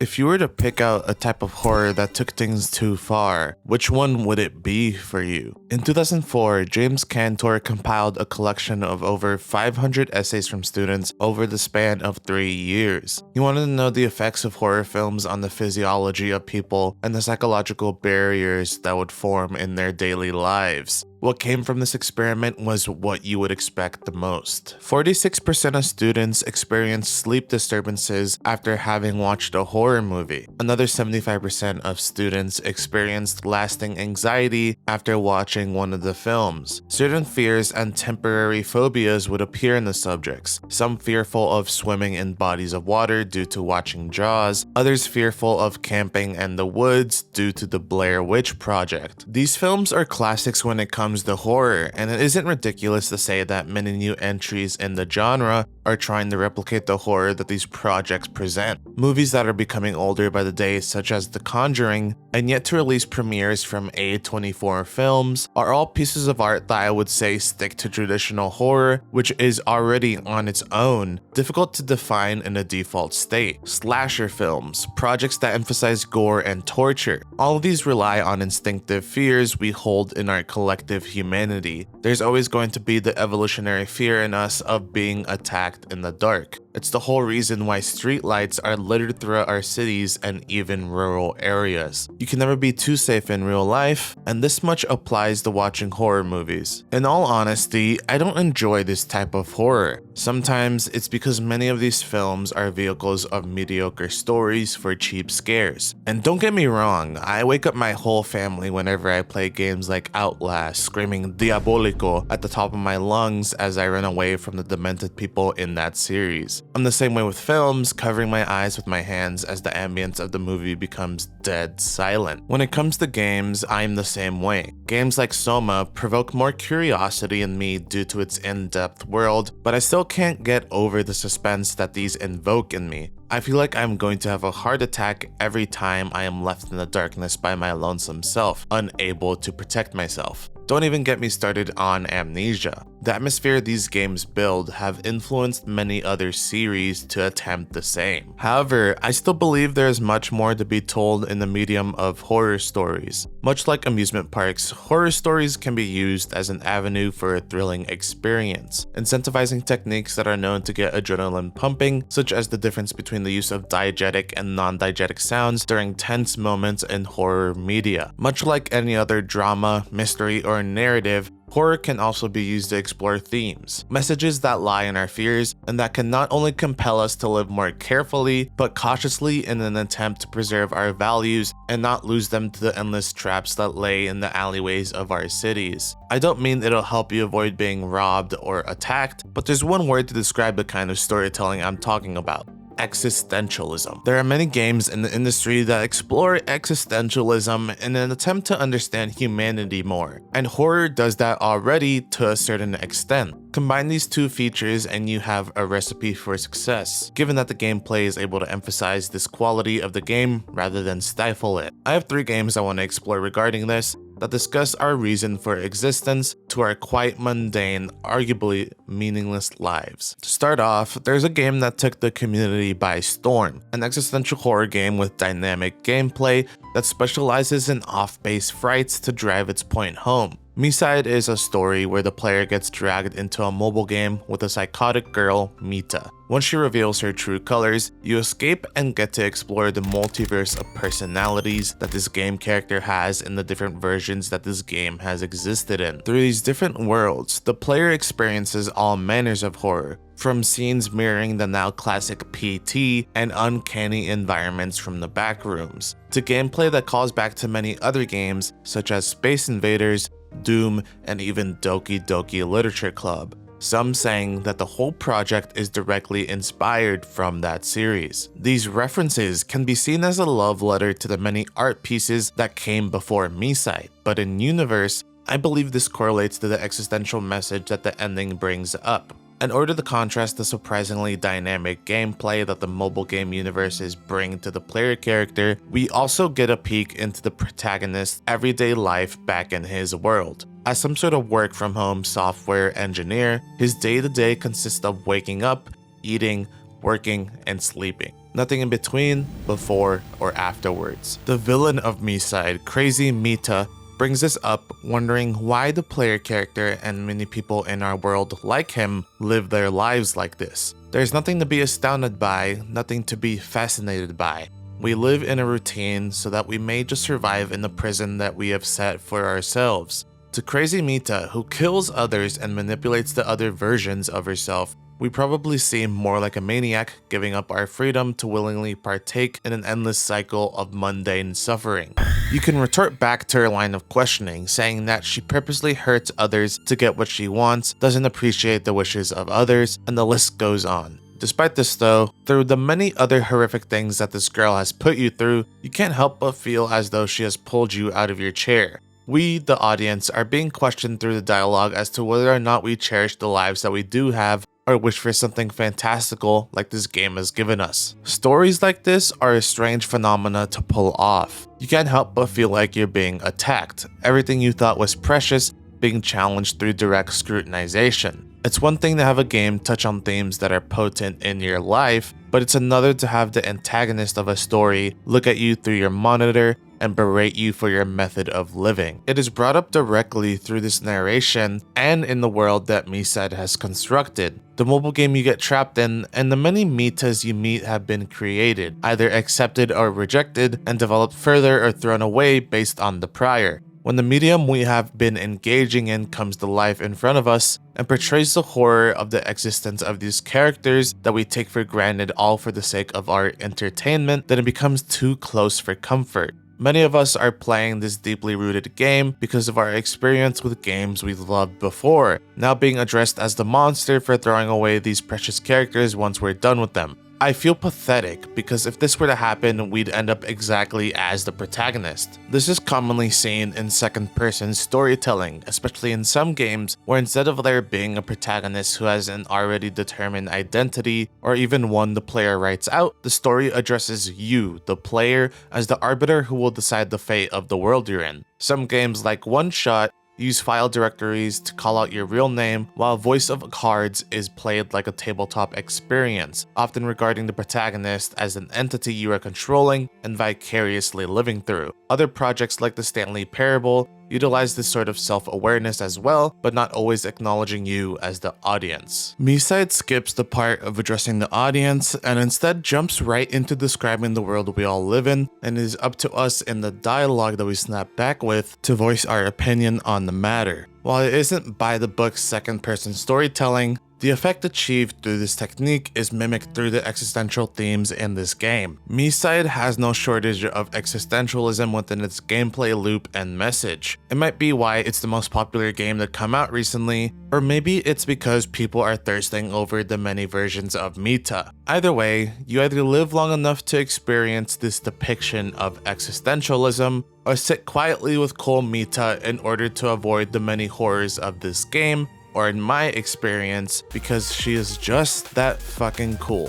If you were to pick out a type of horror that took things too far, which one would it be for you? In 2004, James Cantor compiled a collection of over 500 essays from students over the span of 3 years. He wanted to know the effects of horror films on the physiology of people and the psychological barriers that would form in their daily lives. What came from this experiment was what you would expect the most. 46% of students experienced sleep disturbances after having watched a horror movie. Another 75% of students experienced lasting anxiety after watching one of the films. Certain fears and temporary phobias would appear in the subjects, some fearful of swimming in bodies of water due to watching Jaws, others fearful of camping in the woods due to the Blair Witch Project. These films are classics when it comes to horror, and it isn't ridiculous to say that many new entries in the genre are trying to replicate the horror that these projects present. Movies that are becoming older by the day, such as The Conjuring, and yet to release premieres from A24 Films, are all pieces of art that I would say stick to traditional horror, which is already on its own difficult to define in a default state. Slasher films, projects that emphasize gore and torture. All of these rely on instinctive fears we hold in our collective humanity. There's always going to be the evolutionary fear in us of being attacked in the dark. It's the whole reason why streetlights are littered throughout our cities and even rural areas. You can never be too safe in real life, and this much applies to watching horror movies. In all honesty, I don't enjoy this type of horror. Sometimes it's because many of these films are vehicles of mediocre stories for cheap scares. And don't get me wrong, I wake up my whole family whenever I play games like Outlast, screaming Diabolico at the top of my lungs as I run away from the demented people in that series. I'm the same way with films, covering my eyes with my hands as the ambience of the movie becomes dead silent. When it comes to games, I'm the same way. Games like Soma provoke more curiosity in me due to its in-depth world, but I still can't get over the suspense that these invoke in me. I feel like I'm going to have a heart attack every time I am left in the darkness by my lonesome self, unable to protect myself. Don't even get me started on Amnesia. The atmosphere these games build have influenced many other series to attempt the same. However, I still believe there is much more to be told in the medium of horror stories. Much like amusement parks, horror stories can be used as an avenue for a thrilling experience, incentivizing techniques that are known to get adrenaline pumping, such as the difference between the use of diegetic and non-diegetic sounds during tense moments in horror media. Much like any other drama, mystery, or narrative, horror can also be used to explore themes, messages that lie in our fears, and that can not only compel us to live more carefully, but cautiously in an attempt to preserve our values and not lose them to the endless traps that lay in the alleyways of our cities. I don't mean it'll help you avoid being robbed or attacked, but there's one word to describe the kind of storytelling I'm talking about: existentialism. There are many games in the industry that explore existentialism in an attempt to understand humanity more, and horror does that already to a certain extent. Combine these two features and you have a recipe for success, given that the gameplay is able to emphasize this quality of the game rather than stifle it. I have 3 games I want to explore regarding this that discuss our reason for existence to our quite mundane, arguably meaningless lives. To start off, there's a game that took the community by storm, an existential horror game with dynamic gameplay that specializes in off-base frights to drive its point home. Miside is a story where the player gets dragged into a mobile game with a psychotic girl, Mita. Once she reveals her true colors, you escape and get to explore the multiverse of personalities that this game character has in the different versions that this game has existed in. Through these different worlds, the player experiences all manners of horror, from scenes mirroring the now classic PT and uncanny environments from the back rooms, to gameplay that calls back to many other games such as Space Invaders, Doom, and even Doki Doki Literature Club. Some saying that the whole project is directly inspired from that series. These references can be seen as a love letter to the many art pieces that came before Miside, but in universe, I believe this correlates to the existential message that the ending brings up. In order to contrast the surprisingly dynamic gameplay that the mobile game universes bring to the player character, we also get a peek into the protagonist's everyday life back in his world. As some sort of work-from-home software engineer, his day-to-day consists of waking up, eating, working, and sleeping. Nothing in between, before, or afterwards. The villain of Miside, Crazy Mita, brings us up wondering why the player character and many people in our world like him live their lives like this. There's nothing to be astounded by, nothing to be fascinated by. We live in a routine so that we may just survive in the prison that we have set for ourselves. To Crazy Mita, who kills others and manipulates the other versions of herself, we probably seem more like a maniac giving up our freedom to willingly partake in an endless cycle of mundane suffering. You can retort back to her line of questioning, saying that she purposely hurts others to get what she wants, doesn't appreciate the wishes of others, and the list goes on. Despite this though, through the many other horrific things that this girl has put you through, you can't help but feel as though she has pulled you out of your chair. We, the audience, are being questioned through the dialogue as to whether or not we cherish the lives that we do have or wish for something fantastical like this game has given us. Stories like this are a strange phenomena to pull off. You can't help but feel like you're being attacked, everything you thought was precious being challenged through direct scrutinization. It's one thing to have a game touch on themes that are potent in your life, but it's another to have the antagonist of a story look at you through your monitor and berate you for your method of living. It is brought up directly through this narration and in the world that Miside has constructed, the mobile game you get trapped in, and the many Mitas you meet have been created, either accepted or rejected, and developed further or thrown away based on the prior. When the medium we have been engaging in comes to life in front of us and portrays the horror of the existence of these characters that we take for granted all for the sake of our entertainment, then it becomes too close for comfort. Many of us are playing this deeply rooted game because of our experience with games we've loved before, now being addressed as the monster for throwing away these precious characters once we're done with them. I feel pathetic because if this were to happen, we'd end up exactly as the protagonist. This is commonly seen in second-person storytelling, especially in some games where instead of there being a protagonist who has an already determined identity, or even one the player writes out, the story addresses you, the player, as the arbiter who will decide the fate of the world you're in. Some games like Oneshot use file directories to call out your real name, while voice of cards is played like a tabletop experience, often regarding the protagonist as an entity you are controlling and vicariously living through. Other projects like the Stanley Parable utilize this sort of self-awareness as well, but not always acknowledging you as the audience. Miside skips the part of addressing the audience and instead jumps right into describing the world we all live in, and it is up to us in the dialogue that we snap back with to voice our opinion on the matter. While it isn't by the book's second-person storytelling, the effect achieved through this technique is mimicked through the existential themes in this game. Miside has no shortage of existentialism within its gameplay loop and message. It might be why it's the most popular game to come out recently, or maybe it's because people are thirsting over the many versions of Mita. Either way, you either live long enough to experience this depiction of existentialism, or sit quietly with cool Mita in order to avoid the many horrors of this game, or in my experience, because she is just that fucking cool.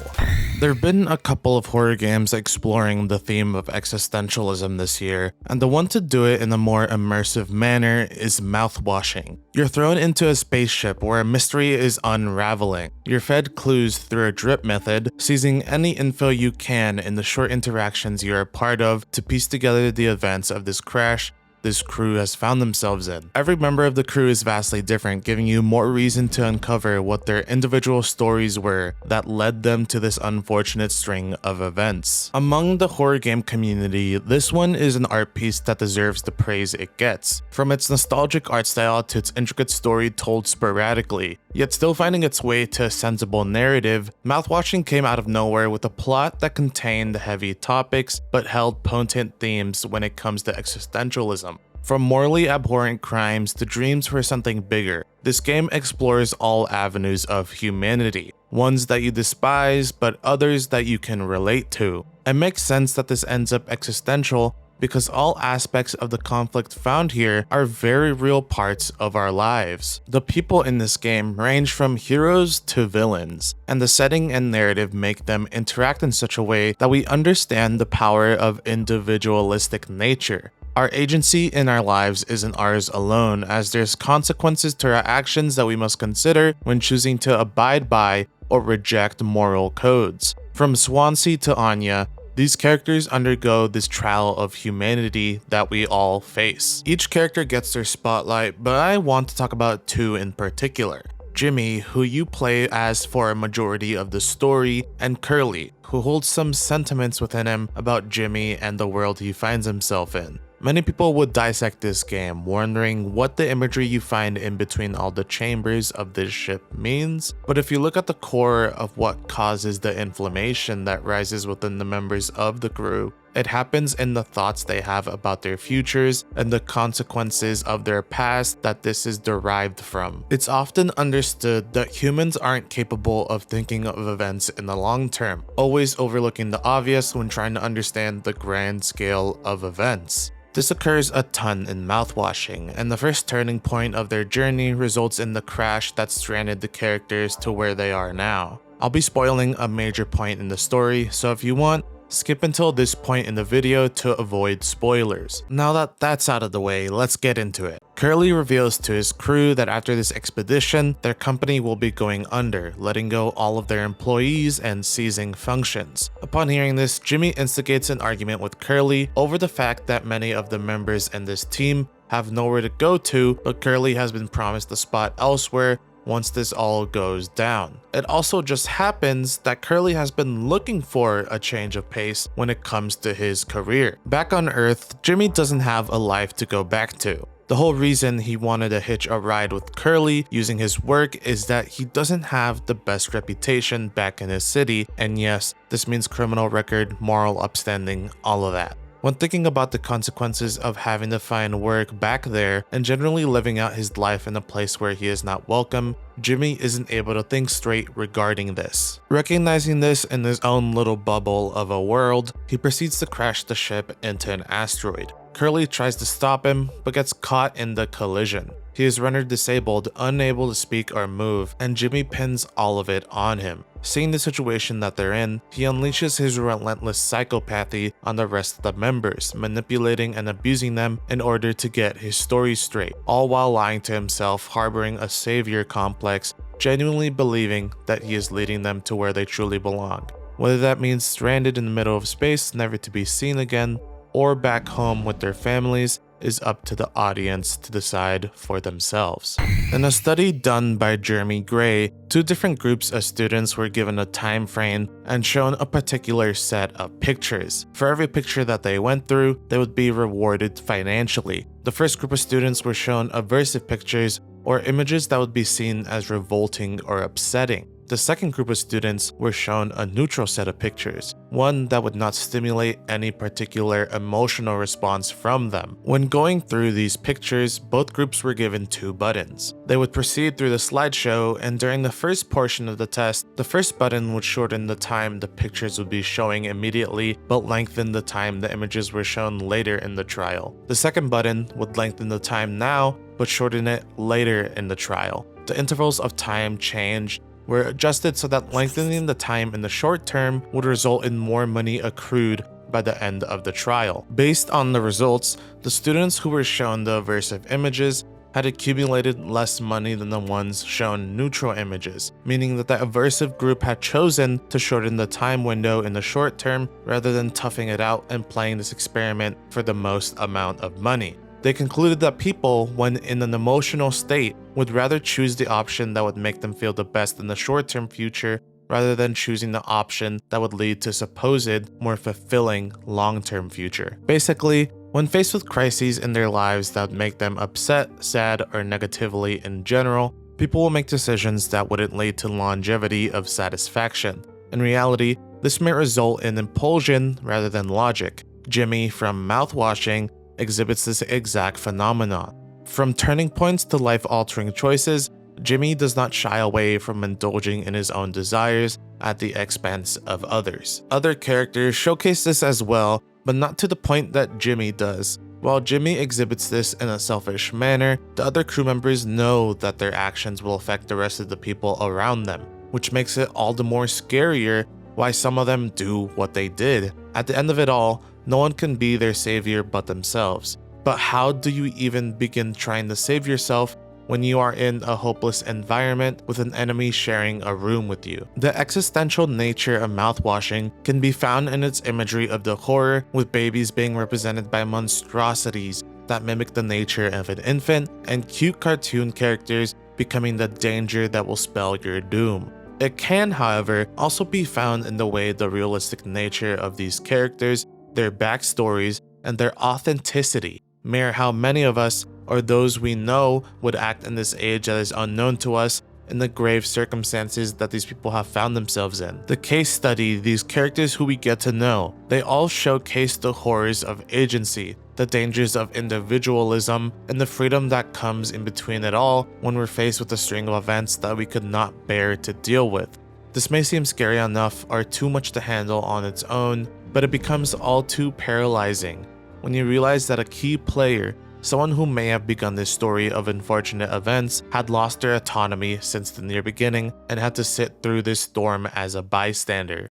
There have been a couple of horror games exploring the theme of existentialism this year, and the one to do it in a more immersive manner is Mouthwashing. You're thrown into a spaceship where a mystery is unraveling. You're fed clues through a drip method, seizing any info you can in the short interactions you're a part of to piece together the events of this crash this crew has found themselves in. Every member of the crew is vastly different, giving you more reason to uncover what their individual stories were that led them to this unfortunate string of events. Among the horror game community, this one is an art piece that deserves the praise it gets. From its nostalgic art style to its intricate story told sporadically, yet still finding its way to a sensible narrative, Mouthwashing came out of nowhere with a plot that contained heavy topics but held potent themes when it comes to existentialism. From morally abhorrent crimes to dreams for something bigger, this game explores all avenues of humanity, ones that you despise but others that you can relate to. It makes sense that this ends up existential because all aspects of the conflict found here are very real parts of our lives. The people in this game range from heroes to villains, and the setting and narrative make them interact in such a way that we understand the power of individualistic nature. Our agency in our lives isn't ours alone, as there's consequences to our actions that we must consider when choosing to abide by or reject moral codes. From Swansea to Anya, these characters undergo this trial of humanity that we all face. Each character gets their spotlight, but I want to talk about two in particular. Jimmy, who you play as for a majority of the story, and Curly, who holds some sentiments within him about Jimmy and the world he finds himself in. Many people would dissect this game, wondering what the imagery you find in between all the chambers of this ship means, but if you look at the core of what causes the inflammation that rises within the members of the crew, it happens in the thoughts they have about their futures and the consequences of their past that this is derived from. It's often understood that humans aren't capable of thinking of events in the long term, always overlooking the obvious when trying to understand the grand scale of events. This occurs a ton in Mouthwashing, and the first turning point of their journey results in the crash that stranded the characters to where they are now. I'll be spoiling a major point in the story, so if you want, skip until this point in the video to avoid spoilers. Now that that's out of the way, let's get into it. Curly reveals to his crew that after this expedition, their company will be going under, letting go all of their employees and ceasing functions. Upon hearing this, Jimmy instigates an argument with Curly over the fact that many of the members in this team have nowhere to go to, but Curly has been promised a spot elsewhere once this all goes down. It also just happens that Curly has been looking for a change of pace when it comes to his career. Back on Earth, Jimmy doesn't have a life to go back to. The whole reason he wanted to hitch a ride with Curly using his work is that he doesn't have the best reputation back in his city, and yes, this means criminal record, moral upstanding, all of that. When thinking about the consequences of having to find work back there and generally living out his life in a place where he is not welcome, Jimmy isn't able to think straight regarding this. Recognizing this in his own little bubble of a world, he proceeds to crash the ship into an asteroid. Curly tries to stop him, but gets caught in the collision. He is rendered disabled, unable to speak or move, and Jimmy pins all of it on him. Seeing the situation that they're in, he unleashes his relentless psychopathy on the rest of the members, manipulating and abusing them in order to get his story straight, all while lying to himself, harboring a savior complex, genuinely believing that he is leading them to where they truly belong. Whether that means stranded in the middle of space, never to be seen again, or back home with their families, is up to the audience to decide for themselves. In a study done by Jeremy Gray, two different groups of students were given a time frame and shown a particular set of pictures. For every picture that they went through, they would be rewarded financially. The first group of students were shown aversive pictures, or images that would be seen as revolting or upsetting. The second group of students were shown a neutral set of pictures, one that would not stimulate any particular emotional response from them. When going through these pictures, both groups were given two buttons. They would proceed through the slideshow, and during the first portion of the test, the first button would shorten the time the pictures would be showing immediately, but lengthen the time the images were shown later in the trial. The second button would lengthen the time now, but shorten it later in the trial. The intervals of time changed, were adjusted so that lengthening the time in the short term would result in more money accrued by the end of the trial. Based on the results, the students who were shown the aversive images had accumulated less money than the ones shown neutral images, meaning that the aversive group had chosen to shorten the time window in the short term rather than toughing it out and playing this experiment for the most amount of money. They concluded that people, when in an emotional state, would rather choose the option that would make them feel the best in the short-term future rather than choosing the option that would lead to supposed, more fulfilling long-term future. Basically, when faced with crises in their lives that would make them upset, sad, or negatively in general, people will make decisions that wouldn't lead to longevity of satisfaction. In reality, this may result in impulsion rather than logic. Jimmy from Mouthwashing exhibits this exact phenomenon. From turning points to life-altering choices, Jimmy does not shy away from indulging in his own desires at the expense of others. Other characters showcase this as well, but not to the point that Jimmy does. While Jimmy exhibits this in a selfish manner, the other crew members know that their actions will affect the rest of the people around them, which makes it all the more scarier why some of them do what they did. At the end of it all, no one can be their savior but themselves. But how do you even begin trying to save yourself when you are in a hopeless environment with an enemy sharing a room with you? The existential nature of mouthwashing can be found in its imagery of the horror, with babies being represented by monstrosities that mimic the nature of an infant, and cute cartoon characters becoming the danger that will spell your doom. It can, however, also be found in the way the realistic nature of these characters, their backstories, and their authenticity mirror how many of us, or those we know, would act in this age that is unknown to us, in the grave circumstances that these people have found themselves in. The case study, these characters who we get to know, they all showcase the horrors of agency, the dangers of individualism, and the freedom that comes in between it all when we're faced with a string of events that we could not bear to deal with. This may seem scary enough or too much to handle on its own, but it becomes all too paralyzing when you realize that a key player, someone who may have begun this story of unfortunate events, had lost their autonomy since the near beginning and had to sit through this storm as a bystander.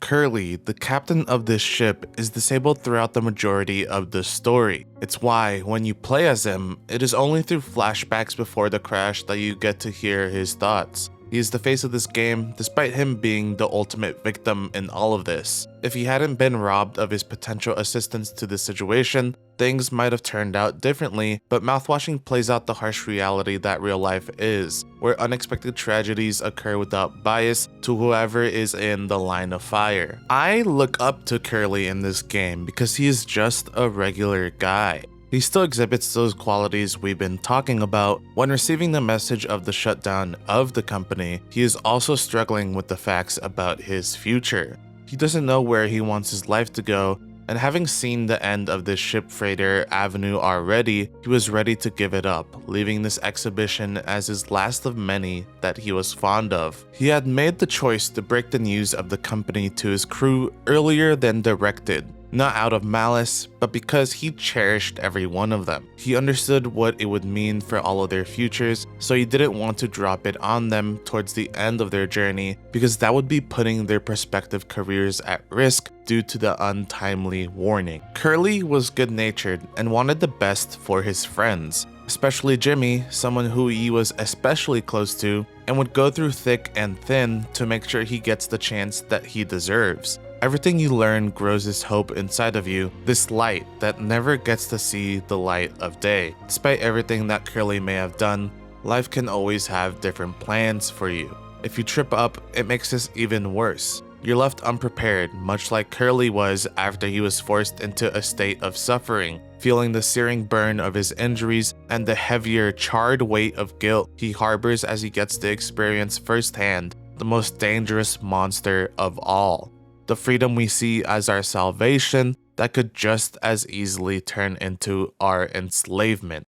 Curly, the captain of this ship, is disabled throughout the majority of the story. It's why, when you play as him, it is only through flashbacks before the crash that you get to hear his thoughts. He is the face of this game, despite him being the ultimate victim in all of this. If he hadn't been robbed of his potential assistance to this situation, things might have turned out differently, but Mouthwashing plays out the harsh reality that real life is, where unexpected tragedies occur without bias to whoever is in the line of fire. I look up to Curly in this game because he is just a regular guy. He still exhibits those qualities we've been talking about. When receiving the message of the shutdown of the company, he is also struggling with the facts about his future. He doesn't know where he wants his life to go, and having seen the end of this ship freighter avenue already, he was ready to give it up, leaving this exhibition as his last of many that he was fond of. He had made the choice to break the news of the company to his crew earlier than directed. Not out of malice, but because he cherished every one of them. He understood what it would mean for all of their futures, so he didn't want to drop it on them towards the end of their journey, because that would be putting their prospective careers at risk due to the untimely warning. Curly was good-natured and wanted the best for his friends, especially Jimmy, someone who he was especially close to, and would go through thick and thin to make sure he gets the chance that he deserves. Everything you learn grows this hope inside of you, this light that never gets to see the light of day. Despite everything that Curly may have done, life can always have different plans for you. If you trip up, it makes this even worse. You're left unprepared, much like Curly was after he was forced into a state of suffering, feeling the searing burn of his injuries and the heavier, charred weight of guilt he harbors as he gets to experience firsthand the most dangerous monster of all. The freedom we see as our salvation that could just as easily turn into our enslavement.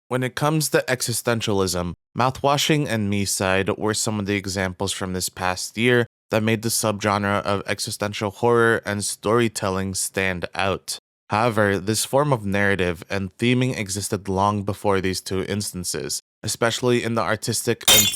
When it comes to existentialism, Mouthwashing and Miside were some of the examples from this past year that made the subgenre of existential horror and storytelling stand out. However, this form of narrative and theming existed long before these two instances, especially in the artistic and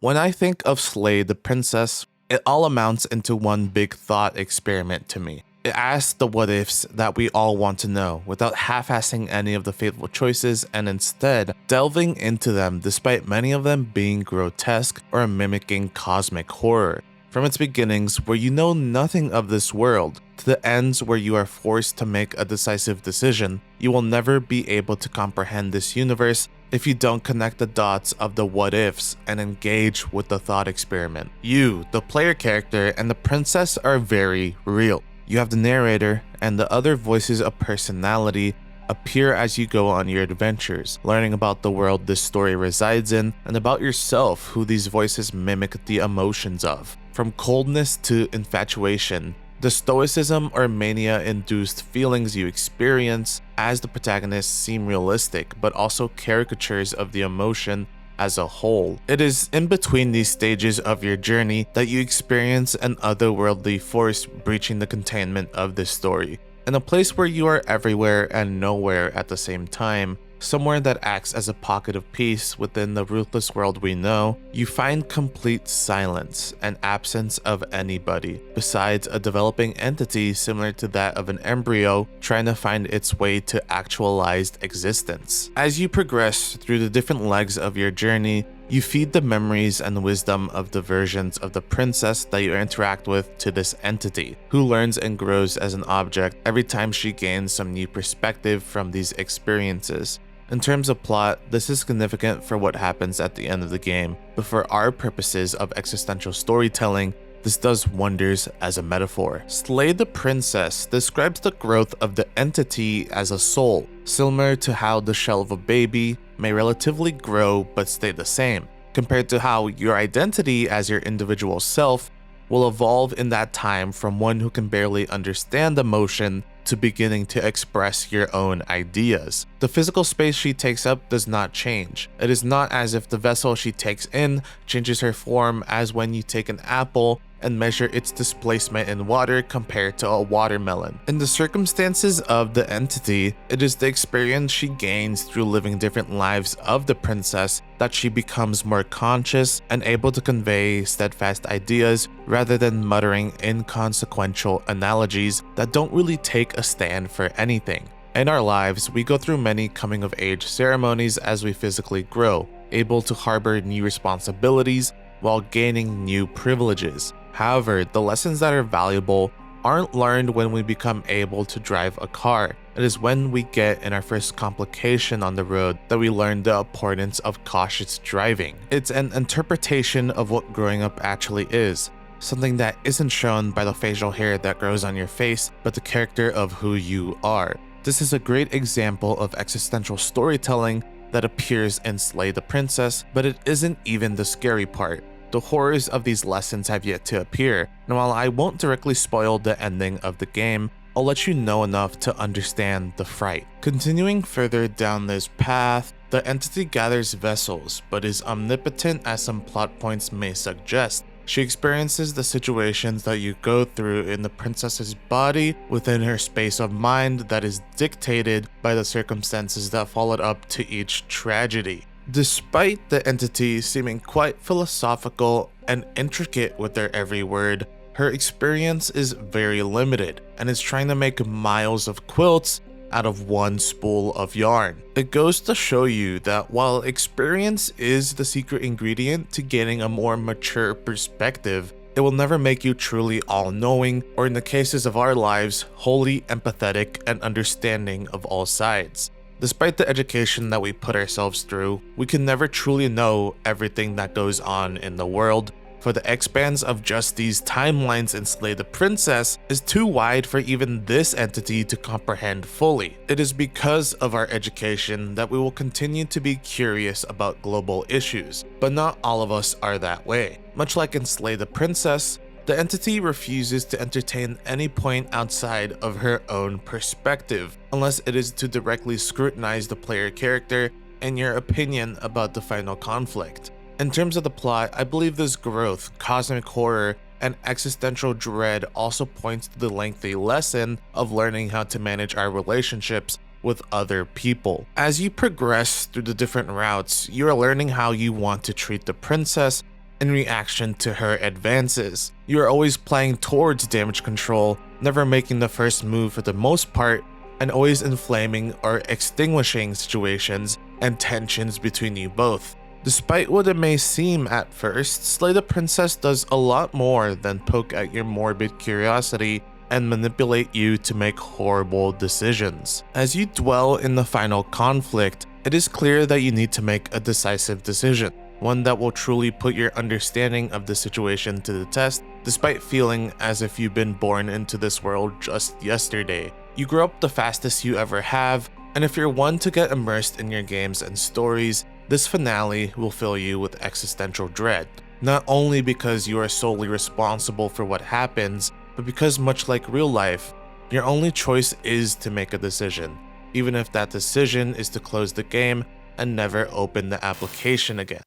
When I think of Slay the Princess, it all amounts into one big thought experiment to me. It asks the what ifs that we all want to know without half-assing any of the fateful choices and instead delving into them despite many of them being grotesque or mimicking cosmic horror. From its beginnings where you know nothing of this world to the ends where you are forced to make a decisive decision, you will never be able to comprehend this universe if you don't connect the dots of the what ifs and engage with the thought experiment. You, the player character, and the princess are very real. You have the narrator and the other voices of personality appear as you go on your adventures, learning about the world this story resides in and about yourself who these voices mimic the emotions of. From coldness to infatuation, The stoicism or mania-induced feelings you experience as the protagonist seem realistic, but also caricatures of the emotion as a whole. It is in between these stages of your journey that you experience an otherworldly force breaching the containment of this story. In a place where you are everywhere and nowhere at the same time, somewhere that acts as a pocket of peace within the ruthless world we know, you find complete silence and absence of anybody, besides a developing entity similar to that of an embryo trying to find its way to actualized existence. As you progress through the different legs of your journey, you feed the memories and wisdom of the versions of the princess that you interact with to this entity, who learns and grows as an object every time she gains some new perspective from these experiences. In terms of plot, this is significant for what happens at the end of the game, but for our purposes of existential storytelling, this does wonders as a metaphor. Slay the Princess describes the growth of the entity as a soul, similar to how the shell of a baby may relatively grow but stay the same, compared to how your identity as your individual self will evolve in that time from one who can barely understand emotion to beginning to express your own ideas. The physical space she takes up does not change. It is not as if the vessel she takes in changes her form as when you take an apple and measure its displacement in water compared to a watermelon. In the circumstances of the entity, it is the experience she gains through living different lives of the princess that she becomes more conscious and able to convey steadfast ideas rather than muttering inconsequential analogies that don't really take a stand for anything. In our lives, we go through many coming-of-age ceremonies as we physically grow, able to harbor new responsibilities while gaining new privileges. However, the lessons that are valuable aren't learned when we become able to drive a car. It is when we get in our first complication on the road that we learn the importance of cautious driving. It's an interpretation of what growing up actually is, something that isn't shown by the facial hair that grows on your face, but the character of who you are. This is a great example of existential storytelling that appears in Slay the Princess, but it isn't even the scary part. The horrors of these lessons have yet to appear, and while I won't directly spoil the ending of the game, I'll let you know enough to understand the fright. Continuing further down this path, the entity gathers vessels, but is omnipotent as some plot points may suggest. She experiences the situations that you go through in the princess's body within her space of mind that is dictated by the circumstances that followed up to each tragedy. Despite the entity seeming quite philosophical and intricate with their every word, her experience is very limited and is trying to make miles of quilts out of one spool of yarn. It goes to show you that while experience is the secret ingredient to gaining a more mature perspective, it will never make you truly all-knowing, or in the cases of our lives, wholly empathetic and understanding of all sides. Despite the education that we put ourselves through, we can never truly know everything that goes on in the world, for the expanse of just these timelines in Slay the Princess is too wide for even this entity to comprehend fully. It is because of our education that we will continue to be curious about global issues, but not all of us are that way. Much like in Slay the Princess, the entity refuses to entertain any point outside of her own perspective, unless it is to directly scrutinize the player character and your opinion about the final conflict. In terms of the plot, I believe this growth, cosmic horror, and existential dread also points to the lengthy lesson of learning how to manage our relationships with other people. As you progress through the different routes, you are learning how you want to treat the princess in reaction to her advances. You are always playing towards damage control, never making the first move for the most part, and always inflaming or extinguishing situations and tensions between you both. Despite what it may seem at first, Slay the Princess does a lot more than poke at your morbid curiosity and manipulate you to make horrible decisions. As you dwell in the final conflict, it is clear that you need to make a decisive decision, one that will truly put your understanding of the situation to the test, despite feeling as if you've been born into this world just yesterday. You grow up the fastest you ever have, and if you're one to get immersed in your games and stories, this finale will fill you with existential dread. Not only because you are solely responsible for what happens, but because much like real life, your only choice is to make a decision, even if that decision is to close the game and never open the application again.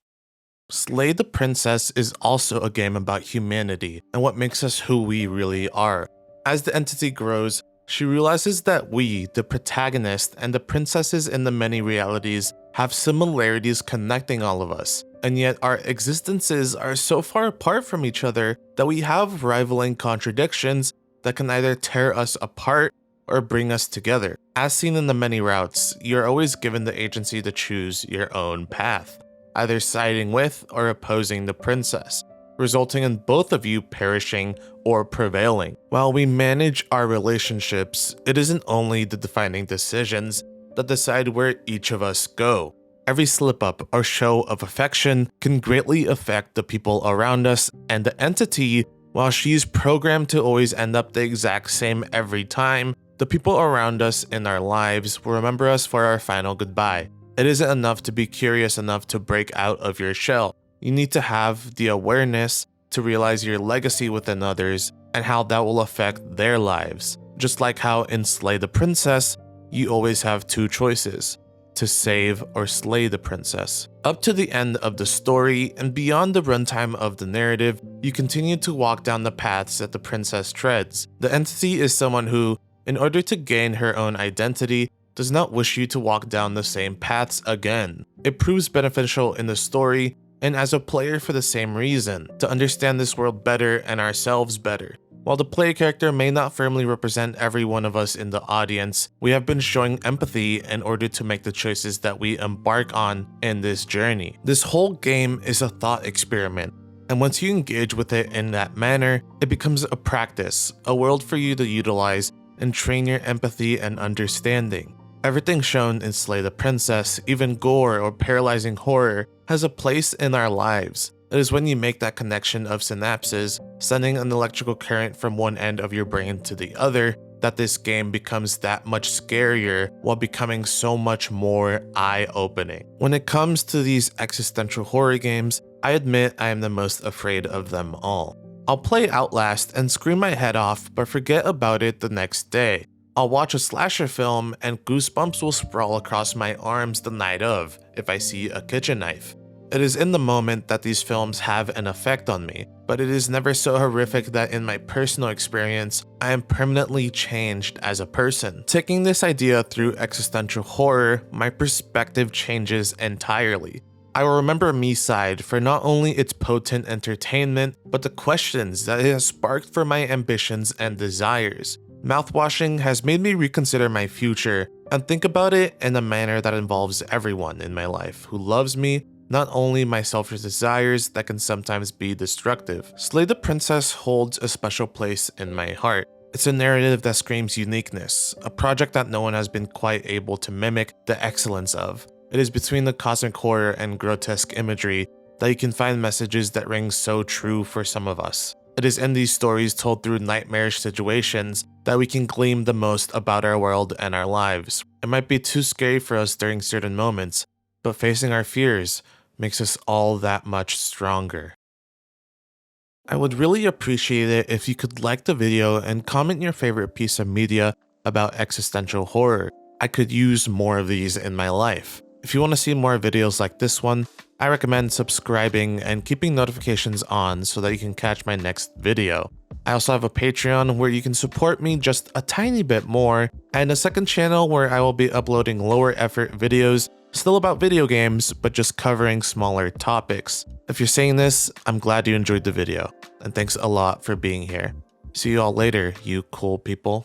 Slay the Princess is also a game about humanity and what makes us who we really are. As the entity grows, she realizes that we, the protagonist, and the princesses in the many realities have similarities connecting all of us, and yet our existences are so far apart from each other that we have rivaling contradictions that can either tear us apart or bring us together. As seen in the many routes, you're always given the agency to choose your own path, either siding with or opposing the princess, resulting in both of you perishing or prevailing. While we manage our relationships, it isn't only the defining decisions that decide where each of us go. Every slip-up or show of affection can greatly affect the people around us, and the entity, while she's programmed to always end up the exact same every time, the people around us in our lives will remember us for our final goodbye. It isn't enough to be curious enough to break out of your shell. You need to have the awareness to realize your legacy within others and how that will affect their lives. Just like how in Slay the Princess, you always have two choices: to save or slay the princess. Up to the end of the story and beyond the runtime of the narrative, you continue to walk down the paths that the princess treads. The entity is someone who, in order to gain her own identity, does not wish you to walk down the same paths again. It proves beneficial in the story and as a player for the same reason, to understand this world better and ourselves better. While the player character may not firmly represent every one of us in the audience, we have been showing empathy in order to make the choices that we embark on in this journey. This whole game is a thought experiment, and once you engage with it in that manner, it becomes a practice, a world for you to utilize and train your empathy and understanding. Everything shown in Slay the Princess, even gore or paralyzing horror, has a place in our lives. It is when you make that connection of synapses, sending an electrical current from one end of your brain to the other, that this game becomes that much scarier while becoming so much more eye-opening. When it comes to these existential horror games, I admit I am the most afraid of them all. I'll play Outlast and scream my head off but forget about it the next day. I'll watch a slasher film and goosebumps will sprawl across my arms the night of if I see a kitchen knife. It is in the moment that these films have an effect on me, but it is never so horrific that in my personal experience, I am permanently changed as a person. Taking this idea through existential horror, my perspective changes entirely. I will remember Miside for not only its potent entertainment, but the questions that it has sparked for my ambitions and desires. Mouthwashing has made me reconsider my future and think about it in a manner that involves everyone in my life who loves me, not only my selfish desires that can sometimes be destructive. Slay the Princess holds a special place in my heart. It's a narrative that screams uniqueness, a project that no one has been quite able to mimic the excellence of. It is between the cosmic horror and grotesque imagery that you can find messages that ring so true for some of us. It is in these stories told through nightmarish situations that we can glean the most about our world and our lives. It might be too scary for us during certain moments, but facing our fears makes us all that much stronger. I would really appreciate it if you could like the video and comment your favorite piece of media about existential horror. I could use more of these in my life. If you want to see more videos like this one, I recommend subscribing and keeping notifications on so that you can catch my next video. I also have a Patreon where you can support me just a tiny bit more, and a second channel where I will be uploading lower effort videos, still about video games, but just covering smaller topics. If you're saying this, I'm glad you enjoyed the video, and thanks a lot for being here. See you all later, you cool people.